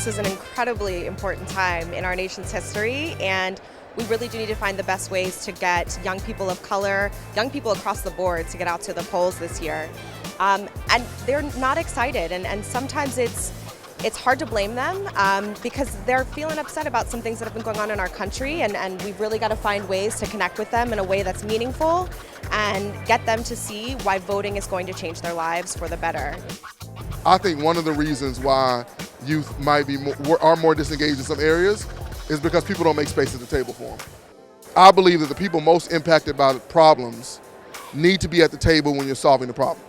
This is an incredibly important time in our nation's history, and we really do need to find the best ways to get young people of color, young people across the board to get out to the polls this year. And they're not excited, and sometimes it's hard to blame them because they're feeling upset about some things that have been going on in our country, and we've really got to find ways to connect with them in a way that's meaningful and get them to see why voting is going to change their lives for the better. I think one of the reasons why youth might be are more disengaged in some areas is because people don't make space at the table for them. I believe that the people most impacted by the problems need to be at the table when you're solving the problem.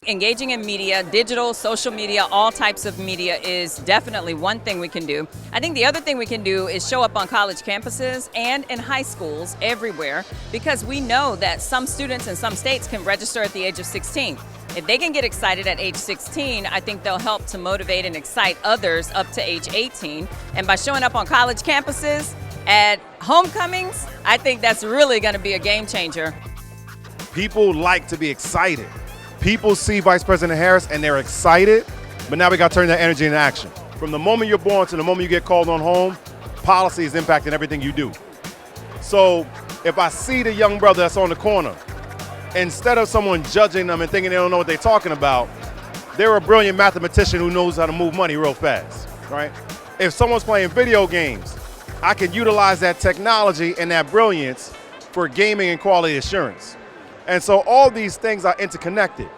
Engaging in media, digital, social media, all types of media is definitely one thing we can do. I think the other thing we can do is show up on college campuses and in high schools everywhere, because we know that some students in some states can register at the age of 16. If they can get excited at age 16, I think they'll help to motivate and excite others up to age 18. And by showing up on college campuses, at homecomings, I think that's really going to be a game changer. People like to be excited. People see Vice President Harris and they're excited, but now we got to turn that energy into action. From the moment you're born to the moment you get called on home, policy is impacting everything you do. So if I see the young brother that's on the corner, instead of someone judging them and thinking they don't know what they're talking about, they're a brilliant mathematician who knows how to move money real fast, right? If someone's playing video games, I can utilize that technology and that brilliance for gaming and quality assurance. And so all these things are interconnected.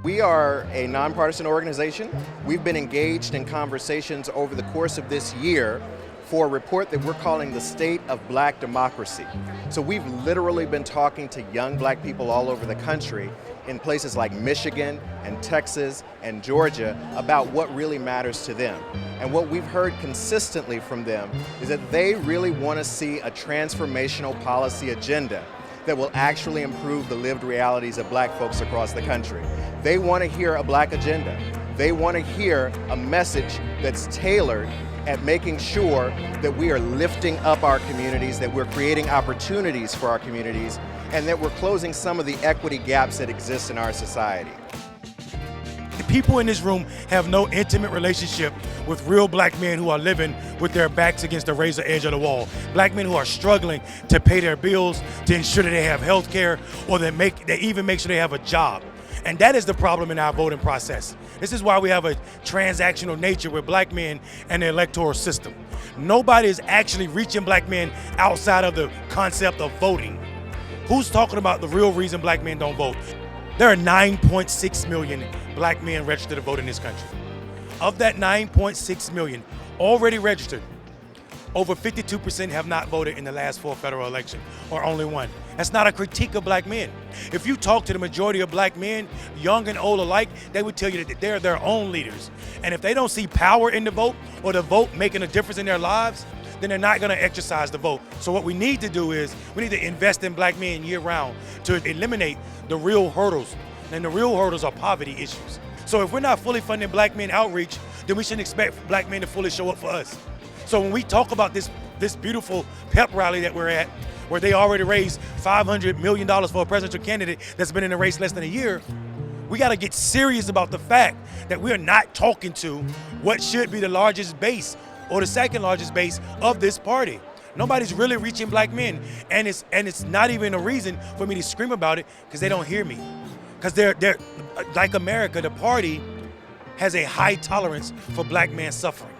We are a nonpartisan organization. We've been engaged in conversations over the course of this year for a report that we're calling the State of Black Democracy. So we've literally been talking to young black people all over the country in places like Michigan and Texas and Georgia about what really matters to them. And what we've heard consistently from them is that they really want to see a transformational policy agenda that will actually improve the lived realities of black folks across the country. They want to hear a black agenda. They want to hear a message that's tailored at making sure that we are lifting up our communities, that we're creating opportunities for our communities, and that we're closing some of the equity gaps that exist in our society. The people in this room have no intimate relationship with real black men who are living with their backs against the razor edge of the wall. Black men who are struggling to pay their bills, to ensure that they have health care, or that even make sure they have a job. And that is the problem in our voting process. This is why we have a transactional nature with black men and the electoral system. Nobody is actually reaching black men outside of the concept of voting. Who's talking about the real reason black men don't vote? There are 9.6 million black men registered to vote in this country. Of that 9.6 million already registered, over 52% have not voted in the last 4 federal elections, or only one. That's not a critique of black men. If you talk to the majority of black men, young and old alike, they would tell you that they're their own leaders. And if they don't see power in the vote, or the vote making a difference in their lives, then they're not gonna exercise the vote. So what we need to do is, we need to invest in black men year round to eliminate the real hurdles. And the real hurdles are poverty issues. So if we're not fully funding black men outreach, then we shouldn't expect black men to fully show up for us. So when we talk about this beautiful pep rally that we're at, where they already raised $500 million for a presidential candidate that's been in the race less than a year, we gotta get serious about the fact that we are not talking to what should be the largest base or the second largest base of this party. Nobody's really reaching black men, and it's not even a reason for me to scream about it, because they don't hear me. Because they're like America, the party has a high tolerance for black man suffering.